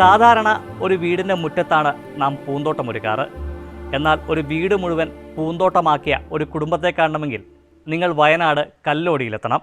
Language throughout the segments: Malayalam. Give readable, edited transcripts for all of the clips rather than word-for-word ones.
സാധാരണ ഒരു വീടിൻ്റെ മുറ്റത്താണ് നാം പൂന്തോട്ടമൊരുക്കാറ്. എന്നാൽ ഒരു വീട് മുഴുവൻ പൂന്തോട്ടമാക്കിയ ഒരു കുടുംബത്തെ കാണണമെങ്കിൽ നിങ്ങൾ വയനാട് കല്ലോടിയിലെത്തണം.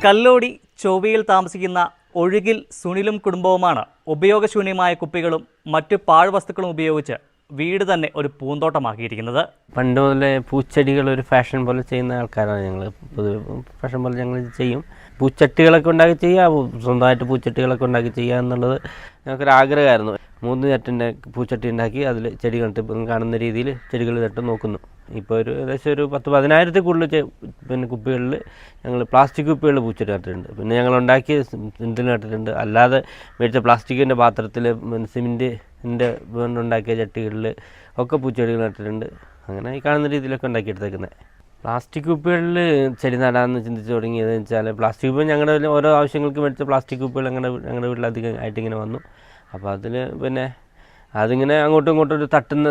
കല്ലോടി ചൊവ്വയിൽ താമസിക്കുന്ന ഒഴുകിൽ സുനിലും കുടുംബവുമാണ് ഉപയോഗശൂന്യമായ കുപ്പികളും മറ്റു പാഴ്വസ്തുക്കളും ഉപയോഗിച്ച് വീട് തന്നെ ഒരു പൂന്തോട്ടമാക്കിയിരിക്കുന്നത്. പണ്ട് മുതലേ പൂച്ചെടികൾ ഒരു ഫാഷൻ പോലെ ചെയ്യുന്ന ആൾക്കാരാണ് ഞങ്ങൾ. പൊതുവെ ഫാഷൻ പോലെ ഞങ്ങൾ ചെയ്യും. പൂച്ചട്ടികളൊക്കെ ഉണ്ടാക്കി ചെയ്യുക, സ്വന്തമായിട്ട് പൂച്ചട്ടികളൊക്കെ ഉണ്ടാക്കി ചെയ്യുക എന്നുള്ളത് ഞങ്ങൾക്കൊരു ആഗ്രഹമായിരുന്നു. 3 ചട്ടിൻ്റെ പൂച്ചട്ടി ഉണ്ടാക്കി അതിൽ ചെടികൾ നട്ട് കാണുന്ന രീതിയിൽ ചെടികൾ നട്ട് നോക്കുന്നു. ഇപ്പോൾ ഏകദേശം ഒരു 10,000-15,000 കൂടുതൽ പിന്നെ കുപ്പികളിൽ ഞങ്ങൾ പ്ലാസ്റ്റിക് കുപ്പികളിൽ പൂച്ചെടി നട്ടിട്ടുണ്ട്. പിന്നെ ഞങ്ങൾ ഉണ്ടാക്കിയ സിമെൻറ്റിൽ നട്ടിട്ടുണ്ട്. അല്ലാതെ മേടിച്ച പ്ലാസ്റ്റിക്കിൻ്റെ പാത്രത്തിൽ സിമെൻറ്റിൻ്റെ ഉണ്ടാക്കിയ ചട്ടികളിൽ ഒക്കെ പൂച്ചെടികൾ നട്ടിട്ടുണ്ട്. അങ്ങനെ ഈ കാണുന്ന രീതിയിലൊക്കെ ഉണ്ടാക്കിയെടുത്തേക്കുന്നത്. പ്ലാസ്റ്റിക് കുപ്പികളിൽ ചെടി നടാമെന്ന് ചിന്തിച്ച് തുടങ്ങിയതെന്ന് വെച്ചാൽ, പ്ലാസ്റ്റിക് കുപ്പി ഞങ്ങളുടെ ഓരോ ആവശ്യങ്ങൾക്ക് മേടിച്ച പ്ലാസ്റ്റിക് കുപ്പികൾ ഞങ്ങളുടെ വീട്ടിലധികം ആയിട്ടിങ്ങനെ വന്നു. അപ്പോൾ അതിൽ പിന്നെ അതിങ്ങനെ അങ്ങോട്ടും ഇങ്ങോട്ടും ഒരു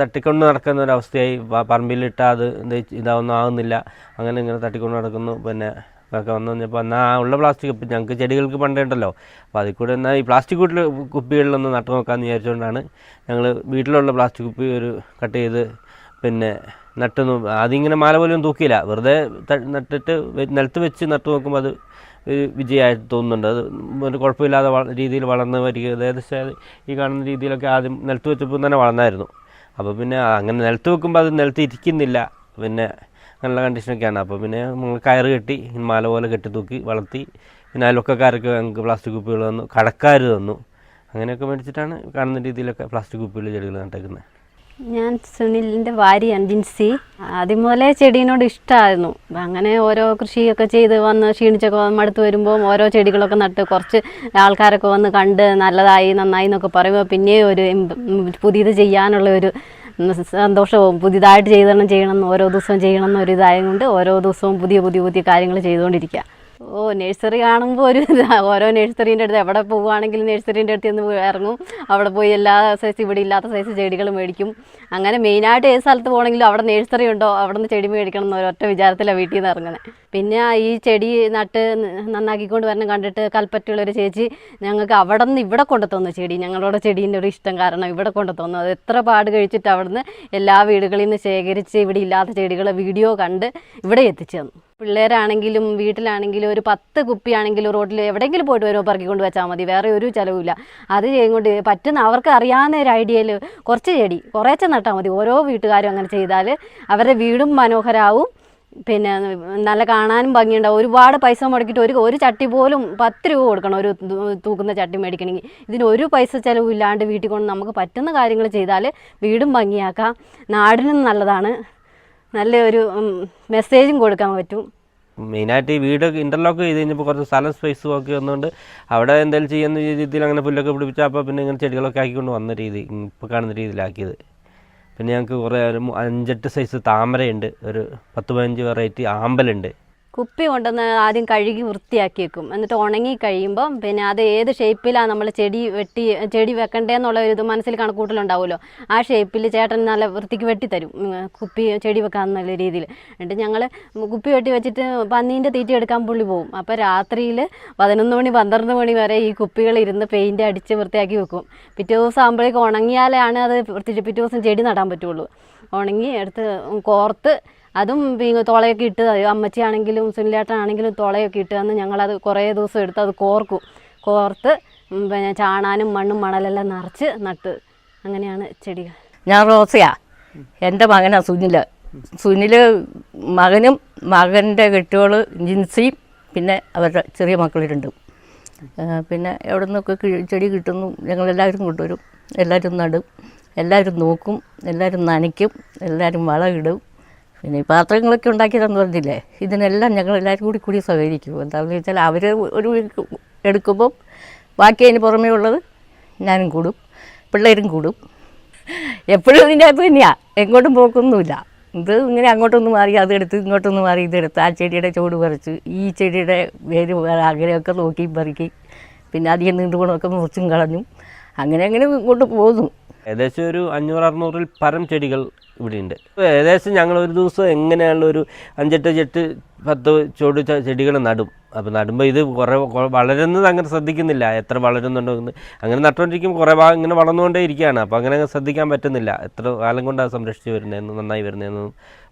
തട്ടിക്കൊണ്ട് നടക്കുന്ന ഒരവസ്ഥയായി. പറമ്പിലിട്ടാൽ അത് ഇതാവൊന്നും ആകുന്നില്ല. അങ്ങനെ ഇങ്ങനെ തട്ടിക്കൊണ്ട് നടക്കുന്നു. പിന്നെ ഒക്കെ വന്നു കഴിഞ്ഞപ്പോൾ എന്നാൽ ഉള്ള പ്ലാസ്റ്റിക് കുപ്പി ഞങ്ങൾക്ക് ചെടികൾക്ക് പണ്ടേ ഉണ്ടല്ലോ, അപ്പോൾ അതിൽ കൂടെ എന്നാൽ ഈ പ്ലാസ്റ്റിക് കുപ്പികളിലൊന്ന് നട്ടു നോക്കാമെന്ന് വിചാരിച്ചുകൊണ്ടാണ് ഞങ്ങൾ വീട്ടിലുള്ള പ്ലാസ്റ്റിക് കുപ്പി ഒരു കട്ട് ചെയ്ത് പിന്നെ നട്ടു. അതിങ്ങനെ മാല പോലും തൂക്കിയില്ല, വെറുതെ നട്ടിട്ട് നിലത്ത് വെച്ച് നട്ടു നോക്കുമ്പോൾ അത് ഒരു വിജയമായിട്ട് തോന്നുന്നുണ്ട്. അത് ഒരു കുഴപ്പമില്ലാതെ രീതിയിൽ വളർന്ന് വരിക. ഏകദേശം ഈ കാണുന്ന രീതിയിലൊക്കെ ആദ്യം നിലത്ത് വെച്ചപ്പോൾ തന്നെ വളർന്നായിരുന്നു. അപ്പോൾ പിന്നെ അങ്ങനെ നിലത്ത് വെക്കുമ്പോൾ അത് നിലത്ത് ഇരിക്കുന്നില്ല. പിന്നെ നല്ല കണ്ടീഷനൊക്കെയാണ്. അപ്പോൾ പിന്നെ നമ്മൾ കയറ് കെട്ടി മാല പോലെ കെട്ടി തൂക്കി വളർത്തി. പിന്നെ അയൽവക്കക്കാരൊക്കെ ഞങ്ങൾക്ക് പ്ലാസ്റ്റിക് കുപ്പികൾ തന്നു, കടക്കാർ തന്നു. അങ്ങനെയൊക്കെ മേടിച്ചിട്ടാണ് കാണുന്ന രീതിയിലൊക്കെ പ്ലാസ്റ്റിക് കുപ്പികളിൽ ചെടികൾ നട്ടേക്കുന്നത്. ഞാൻ സുനിലിൻ്റെ ഭാര്യയാണ് ജിൻസി. ആദ്യം മുതലേ ചെടീനോട് ഇഷ്ടമായിരുന്നു. അങ്ങനെ ഓരോ കൃഷിയൊക്കെ ചെയ്ത് വന്ന് ക്ഷീണിച്ചൊക്കെ മടുത്ത് വരുമ്പോൾ ഓരോ ചെടികളൊക്കെ നട്ട് കുറച്ച് ആൾക്കാരൊക്കെ വന്ന് കണ്ട് നല്ലതായി നന്നായി എന്നൊക്കെ പറയുമ്പോൾ പിന്നെയും ഒരു പുതിയത് ചെയ്യാനുള്ള ഒരു സന്തോഷവും, പുതിയതായിട്ട് ചെയ്യണം ഓരോ ദിവസവും ചെയ്യണം എന്നൊരിതായത് കൊണ്ട് ഓരോ ദിവസവും പുതിയ കാര്യങ്ങൾ ചെയ്തുകൊണ്ടിരിക്കുക. നഴ്സറി കാണുമ്പോൾ ഓരോ നഴ്സറീൻ്റെ അടുത്ത് എവിടെ പോവുകയാണെങ്കിലും നഴ്സറീൻ്റെ അടുത്ത് നിന്ന് ഇറങ്ങും. അവിടെ പോയി എല്ലാ സൈസ്, ഇവിടെ ഇല്ലാത്ത സൈസ് ചെടികൾ മേടിക്കും. അങ്ങനെ മെയിനായിട്ട് ഏത് സ്ഥലത്ത് പോകണമെങ്കിലും അവിടെ നഴ്സറി ഉണ്ടോ അവിടെ നിന്ന് ചെടി മേടിക്കണം എന്ന് ഒരൊറ്റ വിചാരത്തിലാണ് വീട്ടിൽ നിന്ന് ഇറങ്ങുന്നത്. പിന്നെ ഈ ചെടി നട്ട് നന്നാക്കിക്കൊണ്ട് വരണം കണ്ടിട്ട് കൽപ്പറ്റയുള്ളൊരു ചേച്ചി ഞങ്ങൾക്ക് അവിടെ നിന്ന് ഇവിടെ കൊണ്ടു തന്നു ചെടി. ഞങ്ങളുടെ ചെടീൻ്റെ ഒരു ഇഷ്ടം കാരണം ഇവിടെ കൊണ്ടു തന്നു. അത് എത്ര പാട് കഴിച്ചിട്ട് അവിടെ നിന്ന് എല്ലാ വീടുകളിൽ നിന്ന് ശേഖരിച്ച് ഇവിടെ ഇല്ലാത്ത ചെടികൾ വീഡിയോ കണ്ട് ഇവിടെ എത്തിച്ചു തന്നു. പിള്ളേരാണെങ്കിലും വീട്ടിലാണെങ്കിലും ഒരു 10 കുപ്പിയാണെങ്കിലും റോഡിൽ എവിടെയെങ്കിലും പോയിട്ട് വരുമ്പോൾ പറക്കിക്കൊണ്ട് വെച്ചാൽ മതി, വേറെ ഒരു ചിലവില്ല. അത് ചെയ്യുകൊണ്ട് പറ്റുന്ന അവർക്ക് അറിയാവുന്ന ഒരു ഐഡിയയിൽ കുറച്ച് ചെടി കുറേശ്ശെ നട്ടാൽ മതി. ഓരോ വീട്ടുകാരും അങ്ങനെ ചെയ്താൽ അവരുടെ വീടും മനോഹരമാവും. പിന്നെ നല്ല കാണാനും ഭംഗിയുണ്ടാവും. ഒരുപാട് പൈസ മുടക്കിയിട്ട് ഒരു ചട്ടി പോലും 10 രൂപ കൊടുക്കണം ഒരു തൂക്കുന്ന ചട്ടി മേടിക്കണമെങ്കിൽ. ഇതിന് ഒരു പൈസ ചിലവില്ലാണ്ട് വീട്ടിൽ കൊണ്ട് നമുക്ക് പറ്റുന്ന കാര്യങ്ങൾ ചെയ്താൽ വീടും ഭംഗിയാക്കാം, നാടിനും നല്ലതാണ്, നല്ലൊരു മെസ്സേജും കൊടുക്കാൻ പറ്റും. മെയിനായിട്ട് ഈ വീട് ഇൻ്റർലോക്ക് ചെയ്ത് കഴിഞ്ഞപ്പോൾ കുറച്ച് സ്ഥലം സ്പേസും ഒക്കെ വന്നുകൊണ്ട് അവിടെ എന്തെങ്കിലും ചെയ്യുന്ന രീതിയിൽ അങ്ങനെ പുല്ലൊക്കെ പിടിപ്പിച്ചാൽ അപ്പോൾ പിന്നെ ഇങ്ങനെ ചെടികളൊക്കെ ആക്കിക്കൊണ്ട് വന്ന രീതി ഇപ്പോൾ കാണുന്ന രീതിയിലാക്കിയത്. പിന്നെ ഞങ്ങൾക്ക് കുറേ ഒരു 5-8 സൈസ് താമരയുണ്ട്, ഒരു 10-15 വെറൈറ്റി ആമ്പലുണ്ട്. കുപ്പി കൊണ്ടുവന്ന് ആദ്യം കഴുകി വൃത്തിയാക്കി വെക്കും. എന്നിട്ട് ഉണങ്ങി കഴിയുമ്പം പിന്നെ അത് ഏത് ഷേപ്പിലാണ് നമ്മൾ ചെടി വെക്കണ്ടേന്നുള്ള ഒരു ഇത് മനസ്സിൽ കണക്കൂട്ടലുണ്ടാവുമല്ലോ. ആ ഷേപ്പിൽ ചേട്ടൻ നല്ല വൃത്തിക്ക് വെട്ടിത്തരും കുപ്പി ചെടി വെക്കാമെന്നുള്ള രീതിയിൽ. എന്നിട്ട് ഞങ്ങൾ കുപ്പി വെട്ടി വെച്ചിട്ട് പന്നീൻ്റെ തീറ്റി എടുക്കാൻ പുള്ളി പോകും. അപ്പോൾ രാത്രിയിൽ 11 മണി 12 മണി വരെ ഈ കുപ്പികളിരുന്ന് പെയിൻ്റ് അടിച്ച് വൃത്തിയാക്കി വെക്കും. പിറ്റേ ദിവസം ആകുമ്പോഴേക്കും ഉണങ്ങിയാലാണ് അത് പിറ്റേ ദിവസം ചെടി നടാൻ പറ്റുള്ളൂ. ഉണങ്ങി എടുത്ത് കോർത്ത് അതും തുളയൊക്കെ ഇട്ട്, അമ്മച്ചിയാണെങ്കിലും സുനിലേട്ടനാണെങ്കിലും തുളയൊക്കെ ഇട്ട് തന്ന് ഞങ്ങളത് കുറേ ദിവസം എടുത്ത് അത് കോർത്ത് പിന്നെ ചാണാനും മണ്ണും മണലെല്ലാം നിറച്ച് നട്ട്. അങ്ങനെയാണ് ചെടികൾ. ഞാൻ റോസയാ. എൻ്റെ മകനാണ് സുനിൽ മകനും മകൻ്റെ കെട്ടിയോൾ ജിൻസിയും പിന്നെ അവരുടെ ചെറിയ മക്കളിരുണ്ട്. പിന്നെ എവിടെ നിന്നൊക്കെ ചെടി കിട്ടുന്നു ഞങ്ങളെല്ലാവരും കൊണ്ടുവരും, എല്ലാവരും നടും, എല്ലാവരും നോക്കും, എല്ലാവരും നനയ്ക്കും, എല്ലാവരും വളമിടും. പിന്നെ ഈ പാത്രങ്ങളൊക്കെ ഉണ്ടാക്കിയതെന്ന് പറഞ്ഞില്ലേ, ഇതിനെല്ലാം ഞങ്ങളെല്ലാവരും കൂടി സഹകരിക്കും. എന്താണെന്ന് വെച്ചാൽ അവർ ഒരു എടുക്കുമ്പം ബാക്കി അതിന് പുറമേ ഉള്ളത് ഞാനും കൂടും, പിള്ളേരും കൂടും. എപ്പോഴും ഇതിൻ്റെ അകത്ത് തന്നെയാണ്, എങ്ങോട്ടും പോക്കൊന്നുമില്ല. ഇത് ഇങ്ങനെ അങ്ങോട്ടൊന്ന് മാറി അതെടുത്ത് ഇങ്ങോട്ടൊന്ന് മാറി ഇതെടുത്ത് ആ ചെടിയുടെ ചുവട് പറിച്ച് ഈ ചെടിയുടെ വേര് അങ്ങനെയൊക്കെ നോക്കി പറിക്കി പിന്നെ അധികം നീണ്ടുപോണമൊക്കെ മുറിച്ചും കളഞ്ഞു അങ്ങനെ അങ്ങനെ കൊണ്ട് പോകുന്നു. ഏകദേശം ഒരു 500-600 പരം ചെടികൾ ഇവിടെയുണ്ട്. ഏകദേശം ഞങ്ങൾ ഒരു ദിവസം എങ്ങനെയാണല്ലോ ഒരു 5-8-10 ചുവട് ചെടികൾ നടും. അപ്പോൾ നടുമ്പോൾ ഇത് കുറേ വളരുന്നത് അങ്ങനെ ശ്രദ്ധിക്കുന്നില്ല, എത്ര വളരുന്നുണ്ടോ എന്ന്. അങ്ങനെ നട്ടുകൊണ്ടിരിക്കുമ്പോൾ കുറേ ഭാഗം ഇങ്ങനെ വളർന്നുകൊണ്ടേ ഇരിക്കുകയാണ്. അപ്പോൾ അങ്ങനെ ശ്രദ്ധിക്കാൻ പറ്റുന്നില്ല എത്ര കാലം കൊണ്ടാണ് സംരക്ഷിച്ച് വരുന്നതെന്ന്, നന്നായി വരുന്നതെന്ന്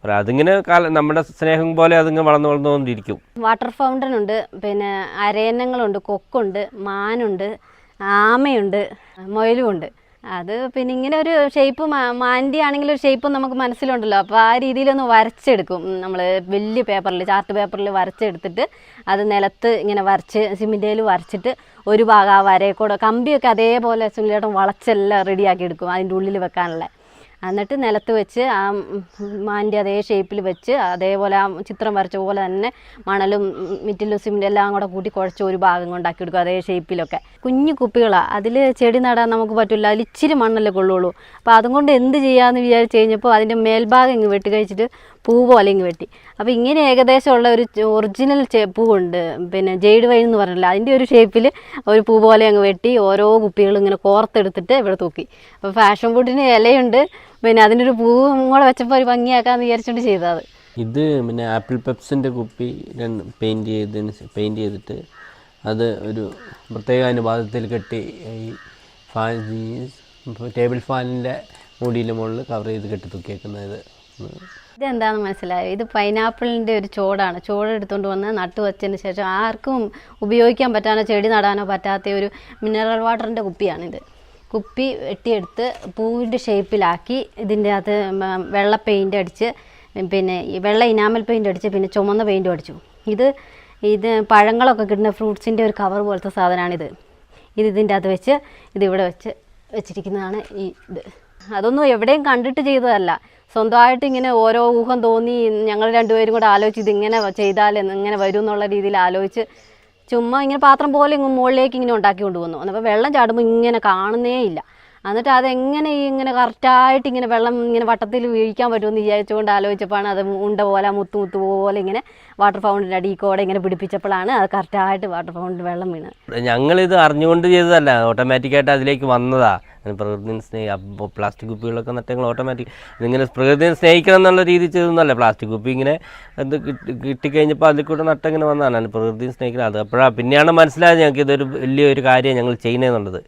പറയാം. അതിങ്ങനെ നമ്മുടെ സ്നേഹം പോലെ അതിങ്ങനെ വളർന്നുകൊണ്ടിരിക്കും. വാട്ടർ ഫൗണ്ടൻ ഉണ്ട്, പിന്നെ അരയന്നങ്ങളുണ്ട്, കൊക്കുണ്ട്, മാനുണ്ട്, ആമയുണ്ട്, മുയലുമുണ്ട്. അത് പിന്നെ ഇങ്ങനെ ഒരു ഷേപ്പ് മാൻ്റെ ആണെങ്കിലും ഒരു ഷേപ്പ് നമുക്ക് മനസ്സിലുണ്ടല്ലോ. അപ്പോൾ ആ രീതിയിലൊന്ന് വരച്ചെടുക്കും നമ്മൾ. വലിയ പേപ്പറിൽ, ചാർട്ട് പേപ്പറിൽ വരച്ചെടുത്തിട്ട് അത് നിലത്ത് ഇങ്ങനെ വരച്ച് സിമെൻറ്റേൽ വരച്ചിട്ട് ഒരു ഭാഗം ആ വരയെക്കൂടെ കമ്പിയൊക്കെ അതേപോലെ സുനിലേട്ടൻ വളച്ചെല്ലാം റെഡിയാക്കി എടുക്കും അതിൻ്റെ ഉള്ളിൽ വെക്കാനുള്ള. എന്നിട്ട് നിലത്ത് വെച്ച് ആ മാൻ്റെ അതേ ഷേപ്പിൽ വെച്ച് അതേപോലെ ആ ചിത്രം വരച്ച പോലെ തന്നെ മണലും മിറ്റിലും സിമെൻറ്റും എല്ലാം കൂടെ കൂട്ടി കുഴച്ച് ഒരു ഭാഗം കൊണ്ടാക്കി എടുക്കും അതേ ഷേപ്പിലൊക്കെ. കുഞ്ഞു കുപ്പികളാണ്, അതിൽ ചെടി നടാൻ നമുക്ക് പറ്റില്ല, അതിൽ ഇച്ചിരി മണ്ണല്ലേ കൊള്ളുള്ളൂ. അപ്പോൾ അതുകൊണ്ട് എന്ത് ചെയ്യാമെന്ന് വിചാരിച്ച് കഴിഞ്ഞപ്പോൾ അതിൻ്റെ മേൽഭാഗം ഇങ്ങ് വെട്ടി കഴിച്ചിട്ട് പൂ പോലെ ഇങ്ങ് വെട്ടി. അപ്പോൾ ഇങ്ങനെ ഏകദേശമുള്ള ഒരു ഒറിജിനൽ പൂവുണ്ട്, പിന്നെ ജെയ്ഡ് വൈൻ എന്ന് പറഞ്ഞില്ല, അതിൻ്റെ ഒരു ഷേപ്പിൽ ഒരു പൂ പോലെ അങ്ങ് വെട്ടി ഓരോ കുപ്പികളും ഇങ്ങനെ കോർത്തെടുത്തിട്ട് ഇവിടെ തൂക്കി. അപ്പോൾ ഫാഷൻ ഫുഡിന് ഇലയുണ്ട്, പിന്നെ അതിൻ്റെ ഒരു പൂവും കൂടെ വെച്ചപ്പോൾ ഒരു ഭംഗിയാക്കാമെന്ന് വിചാരിച്ചുകൊണ്ട് ചെയ്തത്. ഇത് പിന്നെ ആപ്പിൾ പെപ്സിൻ്റെ കുപ്പി പെയിൻറ്റ് ചെയ്തിട്ട് അത് ഒരു പ്രത്യേക അനുപാതത്തിൽ കെട്ടി ഈ ടേബിൾ ഫാനിൻ്റെ മൂടിയിലെ മുകളിൽ കവർ ചെയ്ത് കെട്ടി തൂക്കിയേക്കുന്നത്. ഇതെന്താണെന്ന് മനസ്സിലായോ? ഇത് പൈനാപ്പിളിൻ്റെ ഒരു ചോടാണ്. ചോട് എടുത്തുകൊണ്ട് വന്ന് നട്ടു വച്ചതിന് ശേഷം ആർക്കും ഉപയോഗിക്കാൻ പറ്റാനോ ചെടി നടാനോ പറ്റാത്ത ഒരു മിനറൽ വാട്ടറിൻ്റെ കുപ്പിയാണിത്. കുപ്പി വെട്ടിയെടുത്ത് പൂവിൻ്റെ ഷേപ്പിലാക്കി ഇതിൻ്റെ അകത്ത് വെള്ള പെയിൻ്റ് അടിച്ച്, പിന്നെ വെള്ള ഇനാമൽ പെയിൻ്റ് അടിച്ച്, പിന്നെ ചുമന്ന പെയിൻറ്റും അടിച്ചു. ഇത് പഴങ്ങളൊക്കെ കിട്ടുന്ന ഫ്രൂട്ട്സിൻ്റെ ഒരു കവർ പോലത്തെ സാധനമാണിത്. ഇതിൻ്റെ അകത്ത് വെച്ച് ഇതിവിടെ വെച്ചിരിക്കുന്നതാണ് ഇത്. അതൊന്നും എവിടെയും കണ്ടിട്ട് ചെയ്തതല്ല, സ്വന്തമായിട്ട് ഇങ്ങനെ ഓരോ ഊഹം തോന്നി ഞങ്ങൾ രണ്ടുപേരും കൂടെ ആലോചിച്ച് ഇതിങ്ങനെ ചെയ്താൽ ഇങ്ങനെ വരും എന്നുള്ള രീതിയിൽ ആലോചിച്ച് ചുമ്മാ ഇങ്ങനെ പാത്രം പോലെ ഇങ്ങ് മുകളിലേക്ക് ഇങ്ങനെ ഉണ്ടാക്കി കൊണ്ടുവന്നു. അപ്പോൾ വെള്ളം ചാടുമ്പോൾ ഇങ്ങനെ കാണുന്നേ ഇല്ല. എന്നിട്ട് അതെങ്ങനെ ഇങ്ങനെ കറക്റ്റായിട്ട് ഇങ്ങനെ വെള്ളം ഇങ്ങനെ വട്ടത്തിൽ വീഴിക്കാൻ പറ്റുമെന്ന് വിചാരിച്ചുകൊണ്ട് ആലോചിച്ചപ്പോഴാണ് അത് ഉണ്ട പോലെ മുത്ത് പോലെ ഇങ്ങനെ വാട്ടർ ഫൗണ്ടിൻ്റെ അടിയിൽക്കൂടെ ഇങ്ങനെ പിടിപ്പിച്ചപ്പോഴാണ് അത് കറക്റ്റായിട്ട് വാട്ടർ ഫൗണ്ടിൽ വെള്ളം വീണത്. ഞങ്ങളിത് അറിഞ്ഞുകൊണ്ട് ചെയ്തതല്ല, ഓട്ടോമാറ്റിക്കായിട്ട് അതിലേക്ക് വന്നതാ. പ്രകൃതിയെ പ്ലാസ്റ്റിക് കുപ്പികളൊക്കെ നട്ടങ്ങൾ ഓട്ടോമാറ്റിക് ഇങ്ങനെ പ്രകൃതിയെ സ്നേഹിക്കണം എന്നുള്ള രീതിയിൽ ചെയ്തൊന്നുമല്ല. പ്ലാസ്റ്റിക് കുപ്പി ഇങ്ങനെ അത് കിട്ടിക്കഴിഞ്ഞപ്പോൾ അതിൽ കൂടെ നട്ടിങ്ങനെ വന്നതാണ് പ്രകൃതിയെ സ്നേഹിക്കുന്നത്. അത് അപ്പോഴാണ് പിന്നെയാണ് മനസ്സിലായത് ഞങ്ങൾക്ക് ഇതൊരു വലിയൊരു കാര്യം ഞങ്ങൾ ചെയ്യുന്നതെന്നുള്ളത്.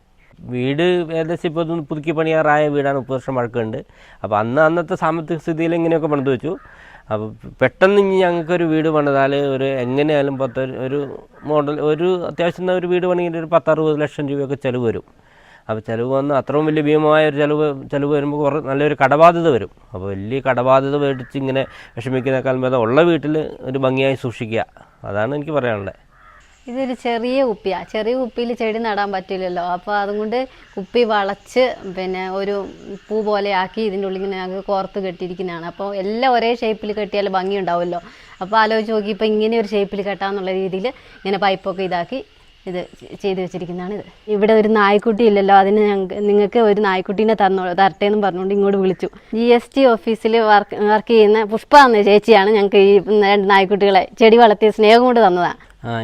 വീട് ഏകദേശം ഇപ്പോൾ ഒന്ന് പുതുക്കി പണിയാറായ വീടാണ്, 30 വർഷം പഴക്കമുണ്ട്. അപ്പോൾ അന്നത്തെ സാമ്പത്തിക സ്ഥിതിയിൽ ഇങ്ങനെയൊക്കെ പണിത് വെച്ചു. അപ്പോൾ പെട്ടെന്ന് ഇനി ഞങ്ങൾക്കൊരു വീട് പണിതാൽ ഒരു എങ്ങനെയായാലും ഒരു മോഡൽ ഒരു അത്യാവശ്യം ഒരു വീട് പണിയെങ്കിൽ ഒരു 10-60 ലക്ഷം രൂപയൊക്കെ ചിലവ് വരും. അപ്പോൾ ചിലവ് വന്ന് അത്രയും വലിയ ഭീമമായ ഒരു ചിലവ് വരുമ്പോൾ കുറേ നല്ലൊരു കടബാധ്യത വരും. അപ്പോൾ വലിയ കടബാധ്യത മേടിച്ച് ഇങ്ങനെ വിഷമിക്കുന്നേക്കാൾ ഭേദം ഉള്ള വീട്ടിൽ ഒരു ഭംഗിയായി സൂക്ഷിക്കുക, അതാണ് എനിക്ക് പറയാനുള്ളത്. ഇതൊരു ചെറിയ കുപ്പിയാണ്, ചെറിയ കുപ്പിയിൽ ചെടി നടാൻ പറ്റില്ലല്ലോ. അപ്പോൾ അതുകൊണ്ട് കുപ്പി വളച്ച് പിന്നെ ഒരു പൂ പോലെ ആക്കി ഇതിൻ്റെ ഉള്ളിൽ ഇങ്ങനെ കോർത്ത് കെട്ടിയിരിക്കുന്നതാണ്. അപ്പോൾ എല്ലാം ഒരേ ഷേപ്പിൽ കെട്ടിയാൽ ഭംഗി ഉണ്ടാവുമല്ലോ. അപ്പോൾ ആലോചിച്ച് നോക്കി ഇപ്പോൾ ഇങ്ങനെ ഒരു ഷേപ്പിൽ കെട്ടാമെന്നുള്ള രീതിയിൽ ഇങ്ങനെ പൈപ്പൊക്കെ ഇതാക്കി ഇത് ചെയ്ത് വെച്ചിരിക്കുന്നതാണ്. ഇവിടെ ഒരു നായ്ക്കുട്ടി ഇല്ലല്ലോ, അതിന് നിങ്ങൾക്ക് ഒരു നായ്ക്കുട്ടീനെ തരട്ടെ എന്നും പറഞ്ഞുകൊണ്ട് ഇങ്ങോട്ട് വിളിച്ചു. GST ഓഫീസിൽ വർക്ക് ചെയ്യുന്ന പുഷ്പ എന്ന ചേച്ചിയാണ് ഞങ്ങൾക്ക് ഈ 2 നായ്ക്കുട്ടികളെ ചെടി വളർത്തിയ സ്നേഹം കൊണ്ട് തന്നതാണ്.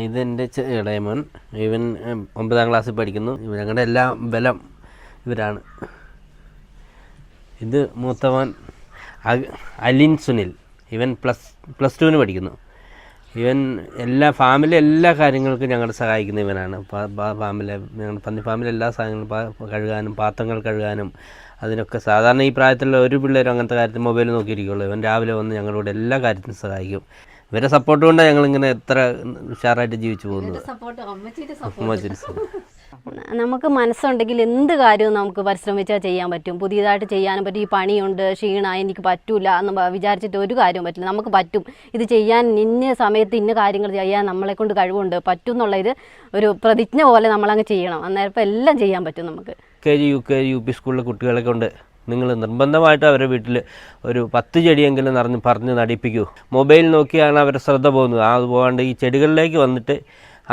ഇതെൻ്റെ ഇളയമോൻ, ഇവൻ 9ാം ക്ലാസ്സിൽ പഠിക്കുന്നു. ഞങ്ങളുടെ എല്ലാം ബലം ഇവരാണ്. ഇത് മൂത്തവൻ അലിൻ സുനിൽ, ഇവൻ പ്ലസ് 2 പഠിക്കുന്നു. ഇവൻ ഫാമിലി എല്ലാ കാര്യങ്ങൾക്കും ഞങ്ങളെ സഹായിക്കുന്ന ഇവനാണ്. ഞങ്ങളുടെ പന്നി ഫാമിലി എല്ലാ സാധനങ്ങളും കഴുകാനും പാത്രങ്ങൾ കഴുകാനും അതിനൊക്കെ സാധാരണ ഈ പ്രായത്തിലുള്ള ഒരു പിള്ളേരും അങ്ങനത്തെ കാര്യത്തിൽ മൊബൈൽ നോക്കിയിരിക്കുള്ളൂ. ഇവൻ രാവിലെ വന്ന് ഞങ്ങളോട് എല്ലാ കാര്യത്തിനും സഹായിക്കും. ഇവരെ സപ്പോർട്ട് കൊണ്ടാണ് ഞങ്ങളിങ്ങനെ എത്ര ഉഷാറായിട്ട് ജീവിച്ചു പോകുന്നത്. നമുക്ക് മനസ്സുണ്ടെങ്കിൽ എന്ത് കാര്യവും നമുക്ക് പരിശ്രമിച്ചാൽ ചെയ്യാൻ പറ്റും. പുതിയതായിട്ട് ചെയ്യാനും പറ്റും. ഈ പണിയുണ്ട്, ക്ഷീണമായി, എനിക്ക് പറ്റൂല എന്ന് വിചാരിച്ചിട്ട് ഒരു കാര്യവും പറ്റില്ല. നമുക്ക് പറ്റും, ഇത് ചെയ്യാൻ ഇന്ന സമയത്ത് ഇന്ന കാര്യങ്ങൾ ചെയ്യാൻ നമ്മളെ കൊണ്ട് കഴിവുണ്ട്, പറ്റും എന്നുള്ള ഇത് ഒരു പ്രതിജ്ഞ പോലെ നമ്മളങ്ങ് ചെയ്യണം. അന്നേരം ഇപ്പം എല്ലാം ചെയ്യാൻ പറ്റും നമുക്ക്. KG UP സ്കൂളിലെ കുട്ടികളെ കൊണ്ട് നിങ്ങൾ നിർബന്ധമായിട്ട് അവരുടെ വീട്ടിൽ ഒരു 10 ചെടിയെങ്കിലും പറഞ്ഞ് നടിപ്പിക്കൂ. മൊബൈൽ നോക്കിയാണ് അവരുടെ ശ്രദ്ധ പോകുന്നത്. അത് പോകാണ്ട് ഈ ചെടികളിലേക്ക് വന്നിട്ട്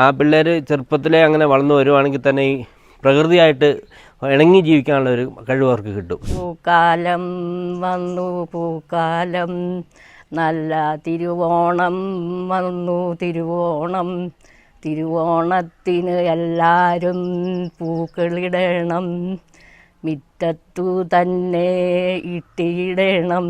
ആ പിള്ളേർ ചെറുപ്പത്തിലേ അങ്ങനെ വളർന്നു വരുവാണെങ്കിൽ തന്നെ ഈ പ്രകൃതിയായിട്ട് ഇണങ്ങി ജീവിക്കാനുള്ള ഒരു കഴിവ് അവർക്ക് കിട്ടും. പൂക്കാലം വന്നു പൂക്കാലം, നല്ല തിരുവോണം വന്നു തിരുവോണം, തിരുവോണത്തിന് എല്ലാവരും പൂക്കളിടണം, മിറ്റത്തു തന്നെ ഇട്ടിടണം.